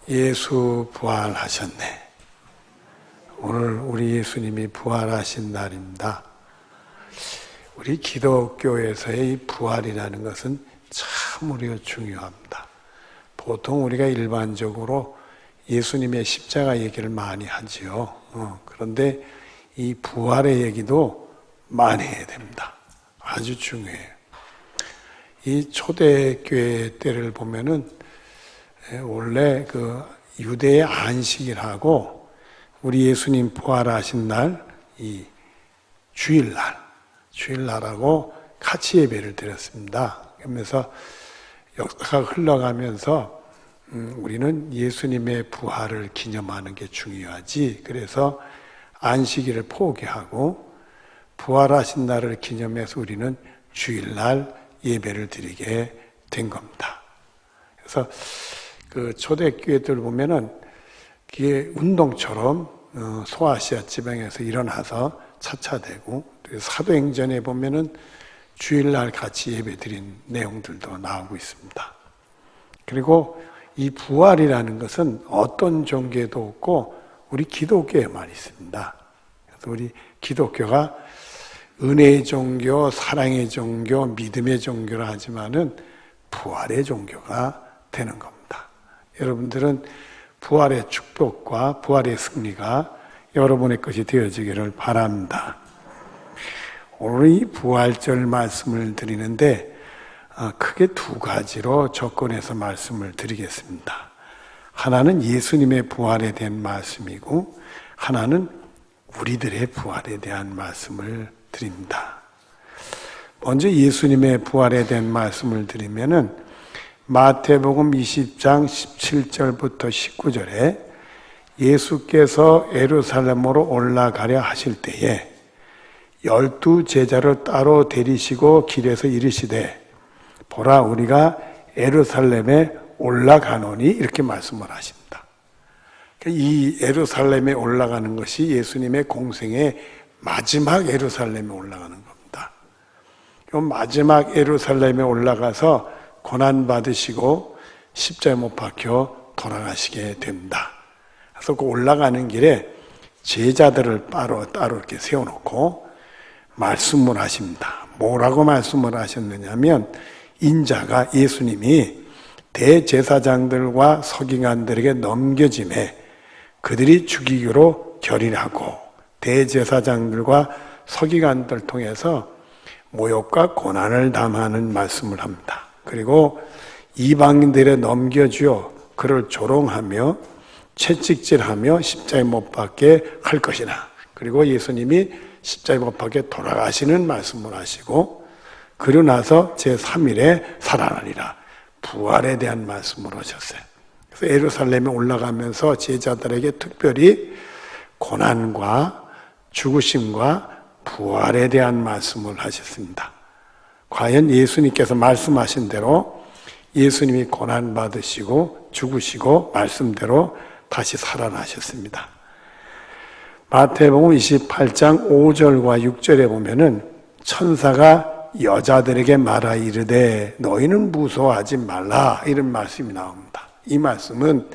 예수 부활하셨네. 오늘 우리 예수님이 부활하신 날입니다. 우리 기독교에서의 이 부활이라는 것은 참으로 중요합니다. 보통 우리가 일반적으로 예수님의 십자가 얘기를 많이 하지요. 그런데 이 부활의 얘기도 많이 해야 됩니다. 아주 중요해요. 이 초대교회 때를 보면은 원래 그 유대의 안식일하고 우리 예수님 부활하신 날, 이 주일날하고 같이 예배를 드렸습니다. 그러면서 역사가 흘러가면서 우리는 예수님의 부활을 기념하는 게 중요하지. 그래서 안식일을 포기하고 부활하신 날을 기념해서 우리는 주일날 예배를 드리게 된 겁니다. 그래서 그 초대교회들 보면은 그게 운동처럼 소아시아 지방에서 일어나서 차차되고, 사도행전에 보면은 주일날 같이 예배 드린 내용들도 나오고 있습니다. 그리고 이 부활이라는 것은 어떤 종교에도 없고 우리 기독교에만 있습니다. 그래서 우리 기독교가 은혜의 종교, 사랑의 종교, 믿음의 종교라 하지만은 부활의 종교가 되는 겁니다. 여러분들은 부활의 축복과 부활의 승리가 여러분의 것이 되어지기를 바랍니다. 오늘 이 부활절 말씀을 드리는데 크게 두 가지로 접근해서 말씀을 드리겠습니다. 하나는 예수님의 부활에 대한 말씀이고 하나는 우리들의 부활에 대한 말씀을 드립니다. 먼저 예수님의 부활에 대한 말씀을 드리면은 마태복음 20장 17절부터 19절에 예수께서 예루살렘으로 올라가려 하실 때에 12 제자를 따로 데리시고 길에서 이르시되 보라 우리가 예루살렘에 올라가노니 이렇게 말씀을 하십니다. 이 예루살렘에 올라가는 것이 예수님의 공생의 마지막 예루살렘에 올라가는 겁니다. 마지막 예루살렘에 올라가서 고난받으시고 십자가에 못 박혀 돌아가시게 됩니다. 그래서 그 올라가는 길에 제자들을 따로 이렇게 세워놓고 말씀을 하십니다. 뭐라고 말씀을 하셨느냐면 인자가 예수님이 대제사장들과 서기관들에게 넘겨짐에 그들이 죽이기로 결의하고 대제사장들과 서기관들 통해서 모욕과 고난을 당하는 말씀을 합니다. 그리고 이방인들에 넘겨주어 그를 조롱하며 채찍질하며 십자가에 못 박게 할 것이나, 그리고 예수님이 십자가에 못 박게 돌아가시는 말씀을 하시고 그러고 나서 제3일에 살아나리라, 부활에 대한 말씀을 하셨어요. 그래서 예루살렘에 올라가면서 제자들에게 특별히 고난과 죽으심과 부활에 대한 말씀을 하셨습니다. 과연 예수님께서 말씀하신 대로 예수님이 고난받으시고 죽으시고 말씀대로 다시 살아나셨습니다. 마태복음 28장 5절과 6절에 보면은 천사가 여자들에게 말하 이르되 너희는 무서워하지 말라, 이런 말씀이 나옵니다. 이 말씀은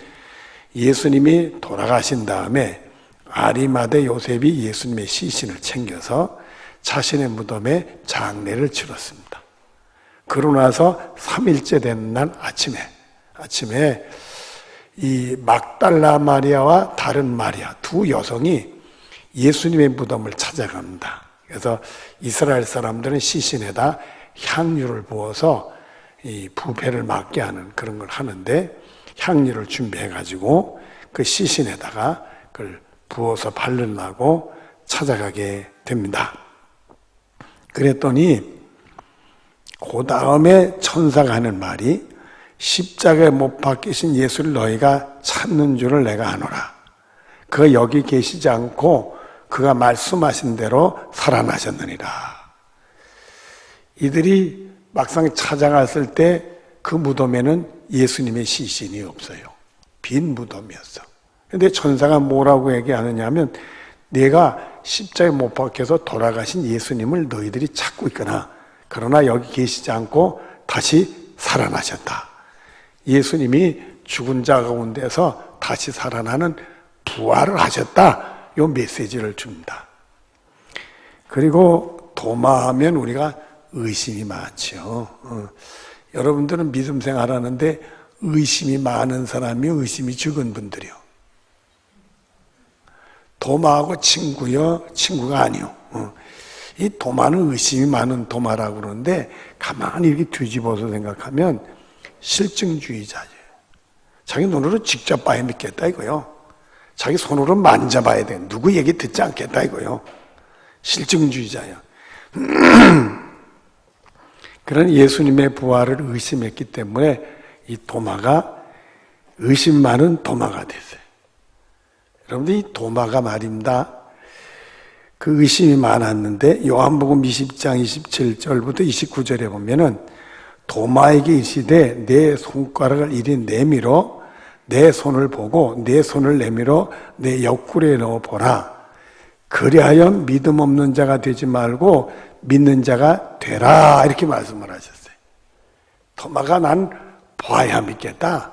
예수님이 돌아가신 다음에 아리마대 요셉이 예수님의 시신을 챙겨서 자신의 무덤에 장례를 치렀습니다. 그러고 나서 3일째 되는 날 아침에 이 막달라 마리아와 다른 마리아 두 여성이 예수님의 무덤을 찾아갑니다. 그래서 이스라엘 사람들은 시신에다 향유를 부어서 이 부패를 막게 하는 그런 걸 하는데, 향유를 준비해가지고 그 시신에다가 그걸 부어서 바르려고 찾아가게 됩니다. 그랬더니 그 다음에 천사가 하는 말이 십자가에 못 박히신 예수를 너희가 찾는 줄을 내가 아노라. 그가 여기 계시지 않고 그가 말씀하신 대로 살아나셨느니라. 이들이 막상 찾아갔을 때 그 무덤에는 예수님의 시신이 없어요. 빈 무덤이었어. 근데 천사가 뭐라고 얘기하느냐 하면 내가 십자가에 못 박혀서 돌아가신 예수님을 너희들이 찾고 있거나 그러나 여기 계시지 않고 다시 살아나셨다. 예수님이 죽은 자 가운데서 다시 살아나는 부활을 하셨다. 이 메시지를 줍니다. 그리고 도마하면 우리가 의심이 많죠. 여러분들은 믿음 생활하는데 의심이 많은 사람이 의심이 적은 분들이요. 도마하고 친구요, 친구가 아니요. 이 도마는 의심이 많은 도마라고 그러는데 가만히 이렇게 뒤집어서 생각하면 실증주의자예요. 자기 눈으로 직접 봐야 믿겠다 이거요. 자기 손으로 만져봐야 돼. 누구 얘기 듣지 않겠다 이거요. 실증주의자예요. 그런 예수님의 부활을 의심했기 때문에 이 도마가 의심 많은 도마가 됐어요. 여러분들 이 도마가 말입니다. 그 의심이 많았는데 요한복음 20장 27절부터 29절에 보면은 도마에게 이르시되 내 손가락을 이리 내밀어 내 손을 보고 내 손을 내밀어 내 옆구리에 넣어 보라. 그리하여 믿음 없는 자가 되지 말고 믿는 자가 되라. 이렇게 말씀을 하셨어요. 도마가 난 봐야 믿겠다.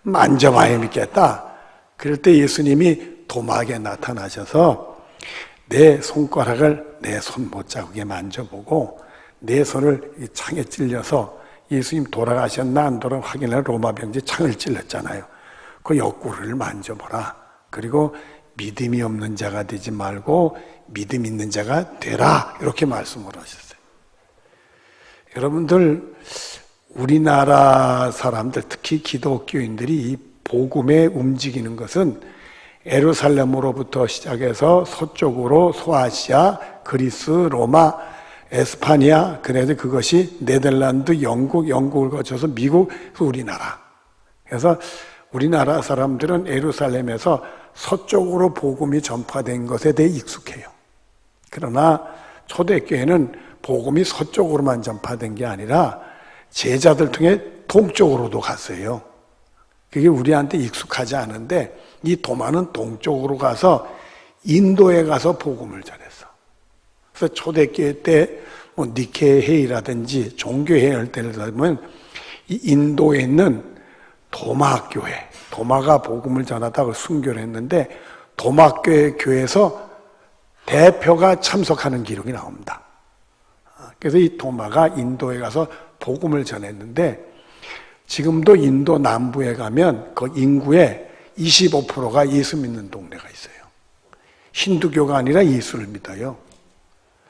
만져봐야 믿겠다. 그럴 때 예수님이 도마에게 나타나셔서 내 손가락을 내 손못자국에 만져보고 내 손을 창에 찔려서 예수님 돌아가셨나 안 돌아 확인할 로마 병제 창을 찔렀잖아요. 그 옆구리를 만져보라. 그리고 믿음이 없는 자가 되지 말고 믿음 있는 자가 되라. 이렇게 말씀을 하셨어요. 여러분들 우리나라 사람들 특히 기독교인들이 이 복음에 움직이는 것은 예루살렘으로부터 시작해서 서쪽으로 소아시아, 그리스, 로마, 에스파니아, 그래서 그것이 네덜란드, 영국을 거쳐서 미국, 우리나라. 그래서 우리나라 사람들은 예루살렘에서 서쪽으로 복음이 전파된 것에 대해 익숙해요. 그러나 초대교회는 복음이 서쪽으로만 전파된 게 아니라 제자들 통해 동쪽으로도 갔어요. 그게 우리한테 익숙하지 않은데 이 도마는 동쪽으로 가서 인도에 가서 복음을 전했어. 그래서 초대교회 때 뭐 니케 회의라든지 종교회의 할 때를 보면 이 인도에 있는 도마교회, 도마가 복음을 전하다가 순교를 했는데 도마교회에서 대표가 참석하는 기록이 나옵니다. 그래서 이 도마가 인도에 가서 복음을 전했는데 지금도 인도 남부에 가면 그 인구의 25%가 예수 믿는 동네가 있어요. 힌두교가 아니라 예수를 믿어요.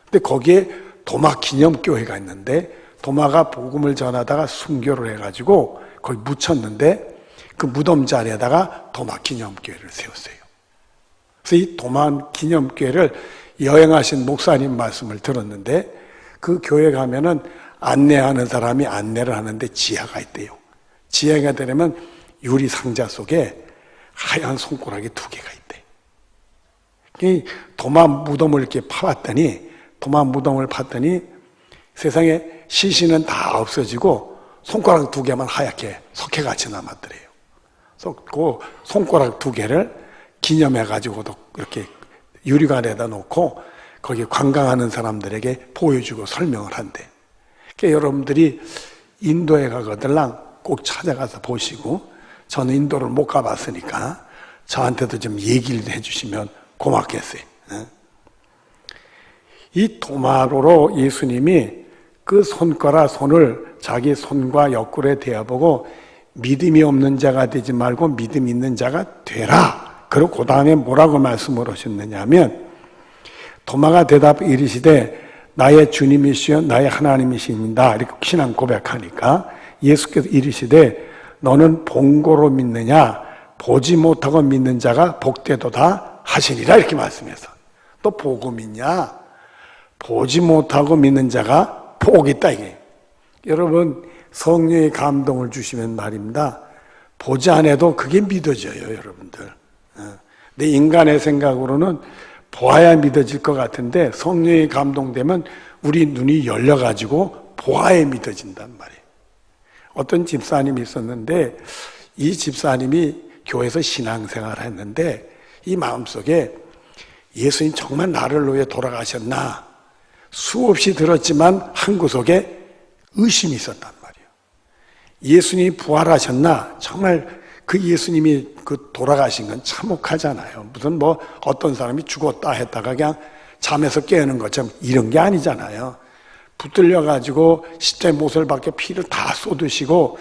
근데 거기에 도마 기념교회가 있는데 도마가 복음을 전하다가 순교를 해가지고 거기 묻혔는데 그 무덤 자리에다가 도마 기념교회를 세웠어요. 그래서 이 도마 기념교회를 여행하신 목사님 말씀을 들었는데 그 교회 가면은 안내하는 사람이 안내를 하는데 지하가 있대요. 지하가 되려면 유리 상자 속에 하얀 손가락이 2개가 있대. 이 도마 무덤을 이렇게 파봤더니 도마 무덤을 봤더니 세상에 시신은 다 없어지고 손가락 2개만 하얗게 석회같이 남았더래요. 그래서 그 손가락 2개를 기념해가지고도 이렇게 유리관에다 놓고 거기 관광하는 사람들에게 보여주고 설명을 한대. 그러니까 여러분들이 인도에 가거들랑 꼭 찾아가서 보시고 저는 인도를 못 가봤으니까 저한테도 좀 얘기를 해주시면 고맙겠어요. 이 도마로 예수님이 그 손을 자기 손과 옆구리에 대어보고 믿음이 없는 자가 되지 말고 믿음 있는 자가 되라. 그리고 그 다음에 뭐라고 말씀을 하셨느냐 하면 도마가 대답 이르시되 나의 주님이시여 나의 하나님이십니다. 이렇게 신앙 고백하니까 예수께서 이르시되 너는 본고로 믿느냐 보지 못하고 믿는 자가 복되도다 하시니라. 이렇게 말씀해서 또 보고 믿냐 보지 못하고 믿는 자가 복 있다 이게. 여러분 성령의 감동을 주시면 말입니다. 보지 않아도 그게 믿어져요. 여러분들 내 인간의 생각으로는 보아야 믿어질 것 같은데 성령의 감동되면 우리 눈이 열려가지고 보아야 믿어진단 말이에요. 어떤 집사님이 있었는데 이 집사님이 교회에서 신앙생활을 했는데 이 마음속에 예수님 정말 나를 위해 돌아가셨나 수없이 들었지만 한 구석에 의심이 있었단 말이에요. 예수님이 부활하셨나 정말 그 예수님이 그 돌아가신 건 참혹하잖아요. 무슨 뭐 어떤 사람이 죽었다 했다가 그냥 잠에서 깨는 것처럼 이런 게 아니잖아요. 붙들려가지고 십자에 못을 박혀 피를 다 쏟으시고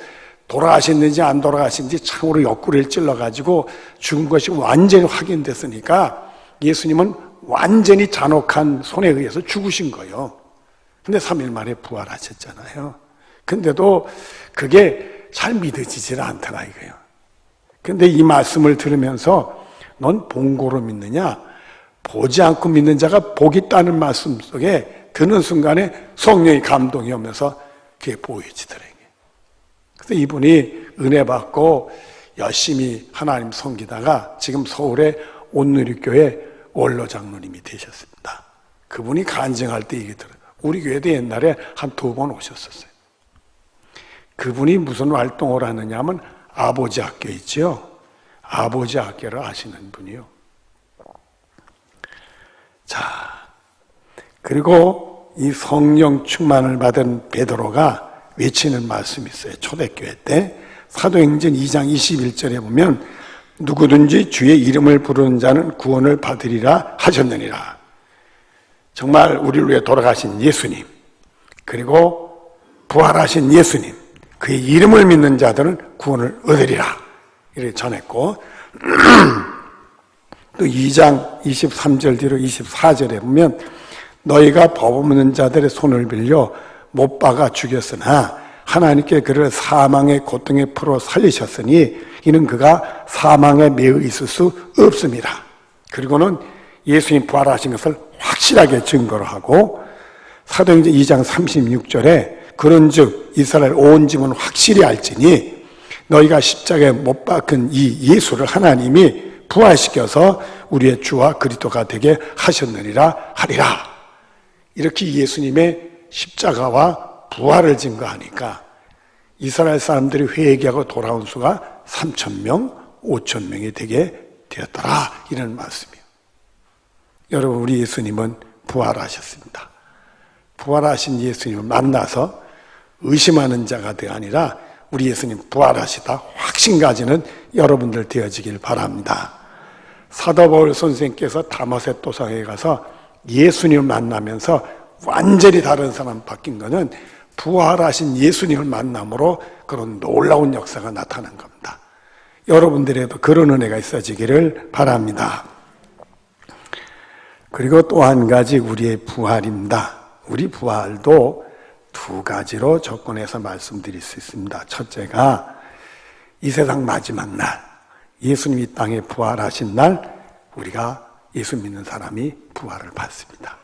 돌아가셨는지 안 돌아가신지 창으로 옆구리를 찔러가지고 죽은 것이 완전히 확인됐으니까 예수님은 완전히 잔혹한 손에 의해서 죽으신 거예요. 근데 3일 만에 부활하셨잖아요. 근데도 그게 잘 믿어지질 않더라 이거예요. 근데 이 말씀을 들으면서 넌 본고로 믿느냐? 보지 않고 믿는 자가 복이 있다는 말씀 속에 드는 순간에 성령의 감동이 오면서 그게 보여지더래요. 그래서 이분이 은혜 받고 열심히 하나님 섬기다가 지금 서울의 온누리교회 원로 장로님이 되셨습니다. 그분이 간증할 때 얘기 들어요. 우리 교회도 옛날에 한 2번 오셨었어요. 그분이 무슨 활동을 하느냐 하면 아버지 학교 있죠. 아버지 학교를 아시는 분이요. 자, 그리고 이 성령 충만을 받은 베드로가 외치는 말씀이 있어요. 초대교회 때 사도행전 2장 21절에 보면 누구든지 주의 이름을 부르는 자는 구원을 받으리라 하셨느니라. 정말 우리를 위해 돌아가신 예수님, 그리고 부활하신 예수님, 그의 이름을 믿는 자들은 구원을 얻으리라 이렇게 전했고, 또 2장 23절 뒤로 24절에 보면 너희가 법 없는 자들의 손을 빌려 못 박아 죽였으나 하나님께 그를 사망의 고통에 풀어 살리셨으니 이는 그가 사망에 매여 있을 수 없습니다. 그리고는 예수님 부활하신 것을 확실하게 증거를 하고, 사도행전 2장 36절에 그런즉 이스라엘 온 집은 확실히 알지니 너희가 십자가에 못 박은 이 예수를 하나님이 부활시켜서 우리의 주와 그리스도가 되게 하셨느니라 하리라. 이렇게 예수님의 십자가와 부활을 증거하니까 이스라엘 사람들이 회개하고 돌아온 수가 3,000명, 5,000명이 되게 되었더라 이런 말씀이에요. 여러분, 우리 예수님은 부활하셨습니다. 부활하신 예수님을 만나서 의심하는 자가 아니라 우리 예수님 부활하시다 확신 가지는 여러분들 되어지길 바랍니다. 사도 바울 선생님께서 다마섹 도상에 가서 예수님을 만나면서 완전히 다른 사람 바뀐 것은 부활하신 예수님을 만남으로 그런 놀라운 역사가 나타난 겁니다. 여러분들에도 그런 은혜가 있어지기를 바랍니다. 그리고 또 한 가지 우리의 부활입니다. 우리 부활도 2가지로 접근해서 말씀드릴 수 있습니다. 첫째가 이 세상 마지막 날, 예수님이 땅에 부활하신 날 우리가 예수 믿는 사람이 부활을 받습니다.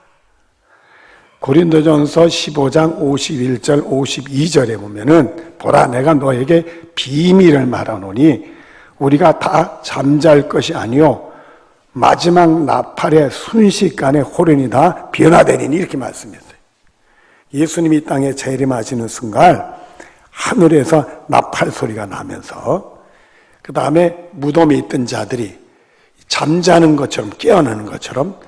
고린도전서 15장 51절 52절에 보면은 보라 내가 너에게 비밀을 말하노니 우리가 다 잠잘 것이 아니요 마지막 나팔의 순식간에 호련이 다 변화되리니 이렇게 말씀했어요. 예수님이 땅에 재림하시는 순간 하늘에서 나팔 소리가 나면서 그 다음에 무덤에 있던 자들이 잠자는 것처럼 깨어나는 것처럼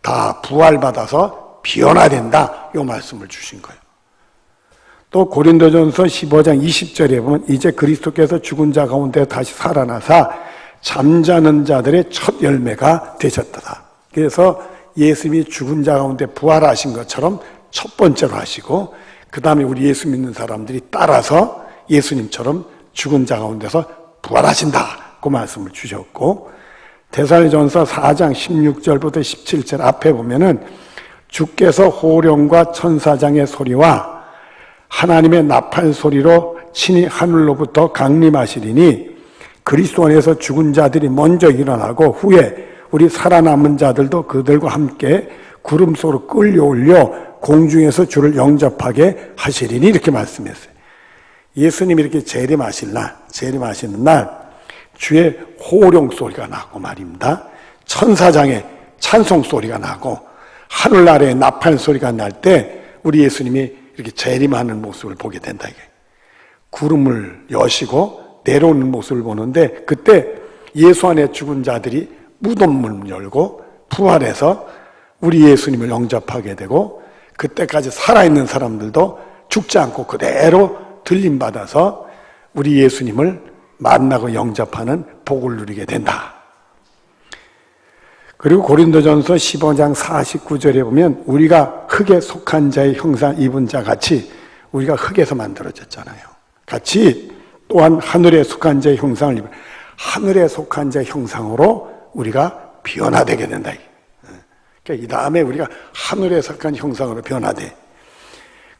다 부활받아서 변화된다 이 말씀을 주신 거예요. 또 고린도전서 15장 20절에 보면 이제 그리스도께서 죽은 자 가운데 다시 살아나사 잠자는 자들의 첫 열매가 되셨다. 그래서 예수님이 죽은 자 가운데 부활하신 것처럼 첫 번째로 하시고 그 다음에 우리 예수 믿는 사람들이 따라서 예수님처럼 죽은 자 가운데서 부활하신다 그 말씀을 주셨고, 데살로니가전서 4장 16절부터 17절 앞에 보면은 주께서 호령과 천사장의 소리와 하나님의 나팔 소리로 친히 하늘로부터 강림하시리니 그리스도 안에서 죽은 자들이 먼저 일어나고 후에 우리 살아남은 자들도 그들과 함께 구름 속으로 끌려올려 공중에서 주를 영접하게 하시리니 이렇게 말씀했어요. 예수님이 이렇게 재림하시는 날 주의 호령 소리가 나고 말입니다. 천사장의 찬송 소리가 나고 하늘 아래에 나팔 소리가 날 때 우리 예수님이 이렇게 재림하는 모습을 보게 된다. 구름을 여시고 내려오는 모습을 보는데 그때 예수 안에 죽은 자들이 무덤문을 열고 부활해서 우리 예수님을 영접하게 되고 그때까지 살아있는 사람들도 죽지 않고 그대로 들림받아서 우리 예수님을 만나고 영접하는 복을 누리게 된다. 그리고 고린도전서 15장 49절에 보면 우리가 흙에 속한 자의 형상 입은 자 같이 우리가 흙에서 만들어졌잖아요. 같이 또한 하늘에 속한 자의 형상을 입은 하늘에 속한 자의 형상으로 우리가 변화되게 된다. 그러니까 이 다음에 우리가 하늘에 속한 형상으로 변화돼.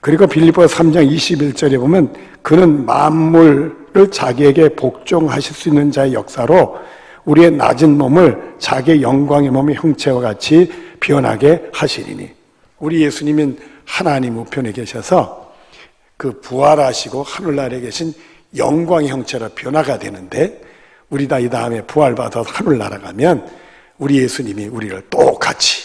그리고 빌립보서 3장 21절에 보면 그는 만물을 자기에게 복종하실 수 있는 자의 역사로 우리의 낮은 몸을 자기의 영광의 몸의 형체와 같이 변하게 하시리니. 우리 예수님은 하나님 우편에 계셔서 그 부활하시고 하늘나라에 계신 영광의 형체로 변화가 되는데 우리 다 이 다음에 부활받아서 하늘나라 가면 우리 예수님이 우리를 똑같이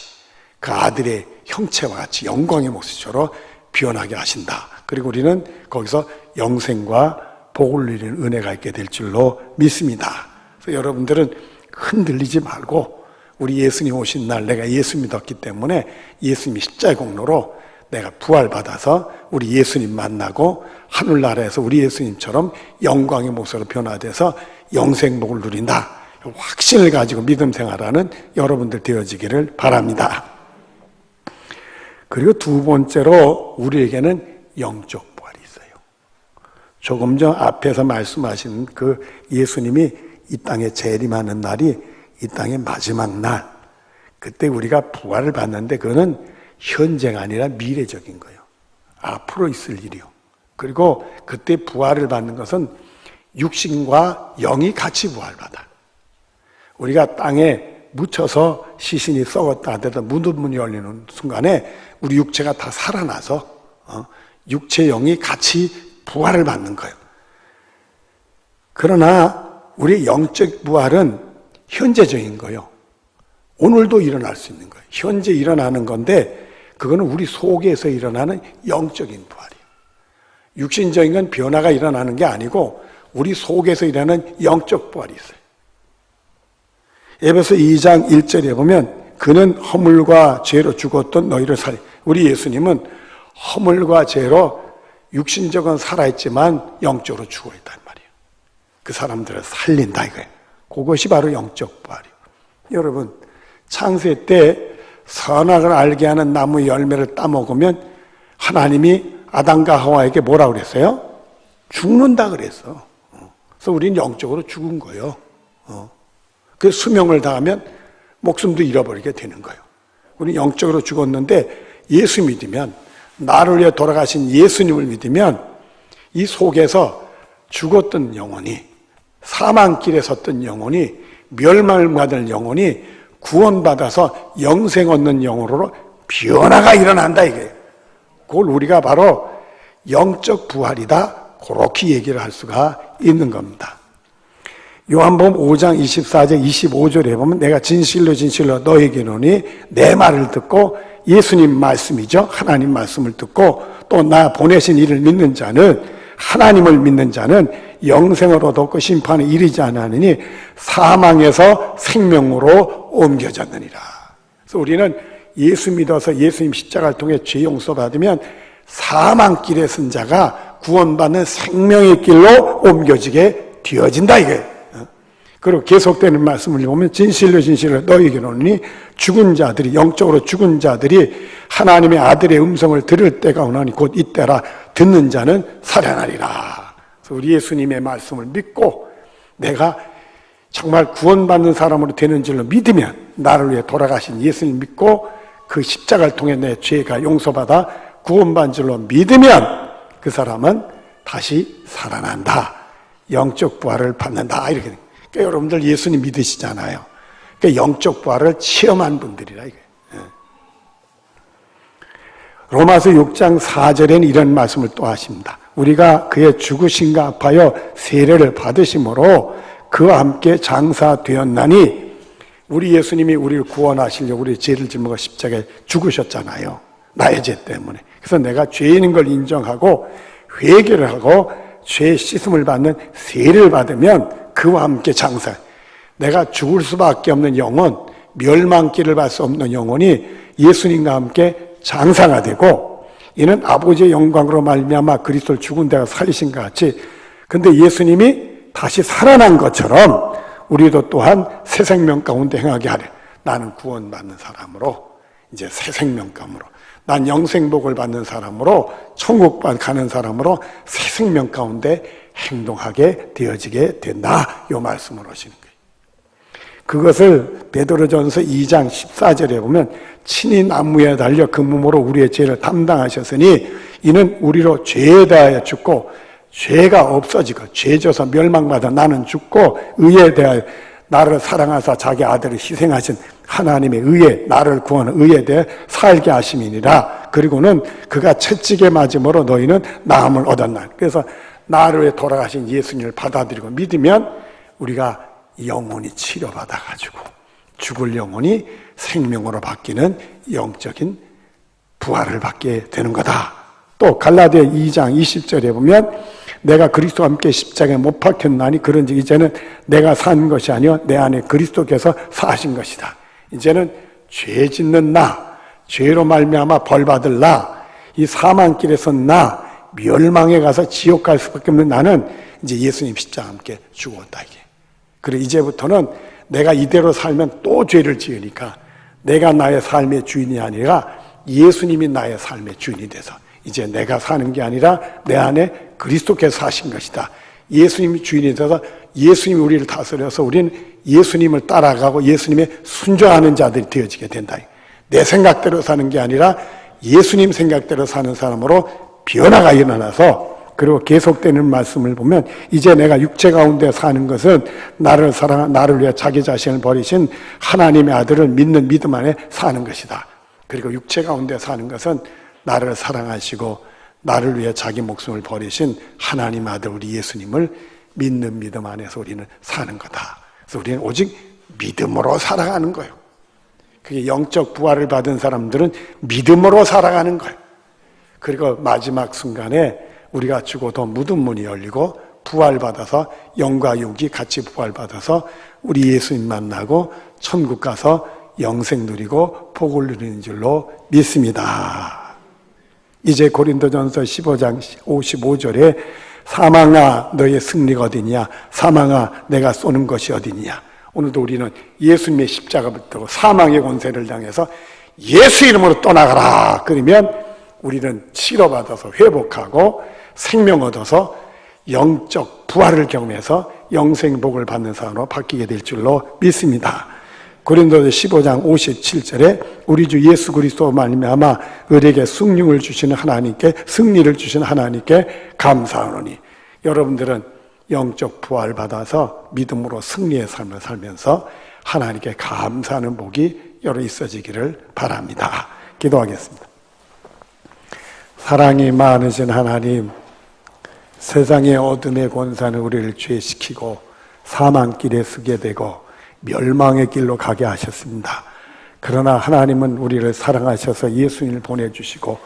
그 아들의 형체와 같이 영광의 모습으로 변하게 하신다. 그리고 우리는 거기서 영생과 복을 누리는 은혜가 있게 될 줄로 믿습니다. 그래서 여러분들은 흔들리지 말고 우리 예수님 오신 날 내가 예수 믿었기 때문에 예수님이 십자가의 공로로 내가 부활받아서 우리 예수님 만나고 하늘나라에서 우리 예수님처럼 영광의 모습으로 변화돼서 영생복을 누린다. 확신을 가지고 믿음 생활하는 여러분들 되어지기를 바랍니다. 그리고 두 번째로 우리에게는 영적 부활이 있어요. 조금 전 앞에서 말씀하신 그 예수님이 이 땅에 재림하는 날이 이 땅의 마지막 날. 그때 우리가 부활을 받는데 그거는 현재가 아니라 미래적인 거예요. 앞으로 있을 일이요. 그리고 그때 부활을 받는 것은 육신과 영이 같이 부활받아. 우리가 땅에 묻혀서 시신이 썩었다 하더라도 문이 열리는 순간에 우리 육체가 다 살아나서 육체 영이 같이 부활을 받는 거예요. 그러나 우리의 영적 부활은 현재적인 거예요. 오늘도 일어날 수 있는 거예요. 현재 일어나는 건데 그거는 우리 속에서 일어나는 영적인 부활이에요. 육신적인 건 변화가 일어나는 게 아니고 우리 속에서 일어나는 영적 부활이 있어요. 에베소 2장 1절에 보면 그는 허물과 죄로 죽었던 너희를 살리. 우리 예수님은 허물과 죄로 육신적은 살아있지만 영적으로 죽어있단 말이에요. 그 사람들을 살린다 이거예요. 그것이 바로 영적 부활이에요. 여러분 창세 때 선악을 알게 하는 나무 열매를 따먹으면 하나님이 아담과 하와에게 뭐라고 그랬어요? 죽는다 그랬어. 그래서 우리는 영적으로 죽은 거예요. 그 수명을 다하면 목숨도 잃어버리게 되는 거예요. 우리는 영적으로 죽었는데 예수 믿으면 나를 위해 돌아가신 예수님을 믿으면 이 속에서 죽었던 영혼이 사망길에 섰던 영혼이 멸망을 받을 영혼이 구원받아서 영생 얻는 영혼으로 변화가 일어난다 이거예요. 그걸 우리가 바로 영적 부활이다 그렇게 얘기를 할 수가 있는 겁니다. 요한복음 5장 24절 25절에 보면 내가 진실로 진실로 너에게 이르노니 내 말을 듣고 예수님 말씀이죠. 하나님 말씀을 듣고 또 나 보내신 이를 믿는 자는 하나님을 믿는 자는 영생을 얻었고 심판에 이르지 않으니 사망에서 생명으로 옮겨졌느니라. 그래서 우리는 예수 믿어서 예수님 십자가를 통해 죄 용서 받으면 사망길에 선 자가 구원받는 생명의 길로 옮겨지게 되어진다 이거예요. 그리고 계속되는 말씀을 보면 진실로 진실로 너희에게 이르노니 죽은 자들이 영적으로 죽은 자들이 하나님의 아들의 음성을 들을 때가 오나니 곧 이때라 듣는 자는 살아나리라. 그래서 우리 예수님의 말씀을 믿고 내가 정말 구원받는 사람으로 되는 줄로 믿으면 나를 위해 돌아가신 예수님 믿고 그 십자가를 통해 내 죄가 용서받아 구원받은 줄로 믿으면 그 사람은 다시 살아난다. 영적 부활을 받는다. 이렇게 그러니까 여러분들 예수님 믿으시잖아요. 그러니까 영적 부활을 체험한 분들이라 이거예요. 로마서 6장 4절에는 이런 말씀을 또 하십니다. 우리가 그의 죽으심과 합하여 세례를 받으심으로 그와 함께 장사되었나니 우리 예수님이 우리를 구원하시려고 우리 죄를 짊어지고 십자가에 죽으셨잖아요. 나의 죄 때문에. 그래서 내가 죄인인 걸 인정하고 회개를 하고 죄 씻음을 받는 세례를 받으면 그와 함께 장사. 내가 죽을 수밖에 없는 영혼, 멸망길을 갈 수 없는 영혼이 예수님과 함께 장사가 되고 이는 아버지의 영광으로 말미암아 그리스도를 죽은 데가 살리신 것 같이 근데 예수님이 다시 살아난 것처럼 우리도 또한 새 생명 가운데 행하게 하래. 나는 구원받는 사람으로 이제 새 생명 가운데로, 난 영생복을 받는 사람으로, 천국 가는 사람으로 새 생명 가운데 행동하게 되어지게 된다. 이 말씀을 하시는 거예요. 그것을 베드로전서 2장 14절에 보면 친히 나무에 달려 그 몸으로 우리의 죄를 담당하셨으니 이는 우리로 죄에 대하여 죽고 죄가 없어지고 죄져서 멸망받아 나는 죽고 의에 대하여 나를 사랑하사 자기 아들을 희생하신 하나님의 의에, 나를 구하는 의에 대해 살게 하심이니라. 그리고는 그가 채찍에 맞음으로 너희는 나음을 얻었나. 그래서 나를 위해 돌아가신 예수님을 받아들이고 믿으면 우리가 영혼이 치료받아가지고 죽을 영혼이 생명으로 바뀌는 영적인 부활을 받게 되는 거다. 또 갈라디아 2장 20절에 보면 내가 그리스도와 함께 십자가에 못 박혔나니 그런즉 이제는 내가 산 것이 아니요 내 안에 그리스도께서 사신 것이다. 이제는 죄 짓는 나, 죄로 말미암아 벌 받을 나, 이 사망길에서 나, 멸망에 가서 지옥 갈 수밖에 없는 나는 이제 예수님 십자가와 함께 죽었다 이게. 그리고 이제부터는 내가 이대로 살면 또 죄를 지으니까 내가 나의 삶의 주인이 아니라 예수님이 나의 삶의 주인이 돼서 이제 내가 사는 게 아니라 내 안에 그리스도께서 사신 것이다. 예수님이 주인이 돼서 예수님이 우리를 다스려서 우리는 예수님을 따라가고 예수님의 순종하는 자들이 되어지게 된다. 내 생각대로 사는 게 아니라 예수님 생각대로 사는 사람으로 변화가 일어나서, 그리고 계속되는 말씀을 보면 이제 내가 육체 가운데 사는 것은 나를 사랑한, 나를 위해 자기 자신을 버리신 하나님의 아들을 믿는 믿음 안에 사는 것이다. 그리고 육체 가운데 사는 것은 나를 사랑하시고 나를 위해 자기 목숨을 버리신 하나님 아들 우리 예수님을 믿는 믿음 안에서 우리는 사는 거다. 그래서 우리는 오직 믿음으로 살아가는 거예요. 그게 영적 부활을 받은 사람들은 믿음으로 살아가는 거예요. 그리고 마지막 순간에 우리가 죽어도 무덤 문이 열리고 부활받아서 영과 육이 같이 부활받아서 우리 예수님 만나고 천국 가서 영생 누리고 복을 누리는 줄로 믿습니다. 이제 고린도전서 15장 55절에 사망아 너의 승리가 어디냐, 사망아 내가 쏘는 것이 어디냐. 오늘도 우리는 예수님의 십자가 붙들고 사망의 권세를 당해서 예수 이름으로 떠나가라. 그러면 우리는 치료받아서 회복하고 생명 얻어서 영적 부활을 경험해서 영생복을 받는 사람으로 바뀌게 될 줄로 믿습니다. 고린도서 15장 57절에 우리 주 예수 그리스도 말미암아 우리에게 승리를 주시는 하나님께, 승리를 주시는 하나님께 감사하노니. 여러분들은 영적 부활 받아서 믿음으로 승리의 삶을 살면서 하나님께 감사하는 복이 여러 있어지기를 바랍니다. 기도하겠습니다. 사랑이 많으신 하나님, 세상의 어둠의 권세는 우리를 죄시키고 사망길에 서게 되고 멸망의 길로 가게 하셨습니다. 그러나 하나님은 우리를 사랑하셔서 예수님을 보내주시고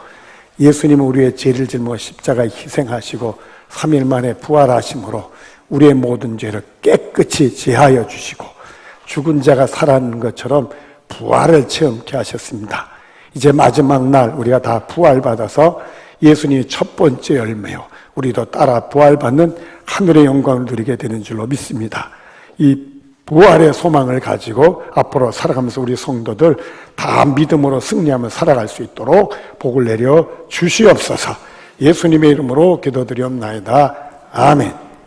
예수님은 우리의 죄를 짊어 십자가에 희생하시고 3일 만에 부활하심으로 우리의 모든 죄를 깨끗이 제하여 주시고 죽은 자가 살아나는 것처럼 부활을 체험케 하셨습니다. 이제 마지막 날 우리가 다 부활받아서 예수님이 첫 번째 열매요, 우리도 따라 부활받는 하늘의 영광을 누리게 되는 줄로 믿습니다. 이 부활의 소망을 가지고 앞으로 살아가면서 우리 성도들 다 믿음으로 승리하며 살아갈 수 있도록 복을 내려 주시옵소서. 예수님의 이름으로 기도드리옵나이다. 아멘.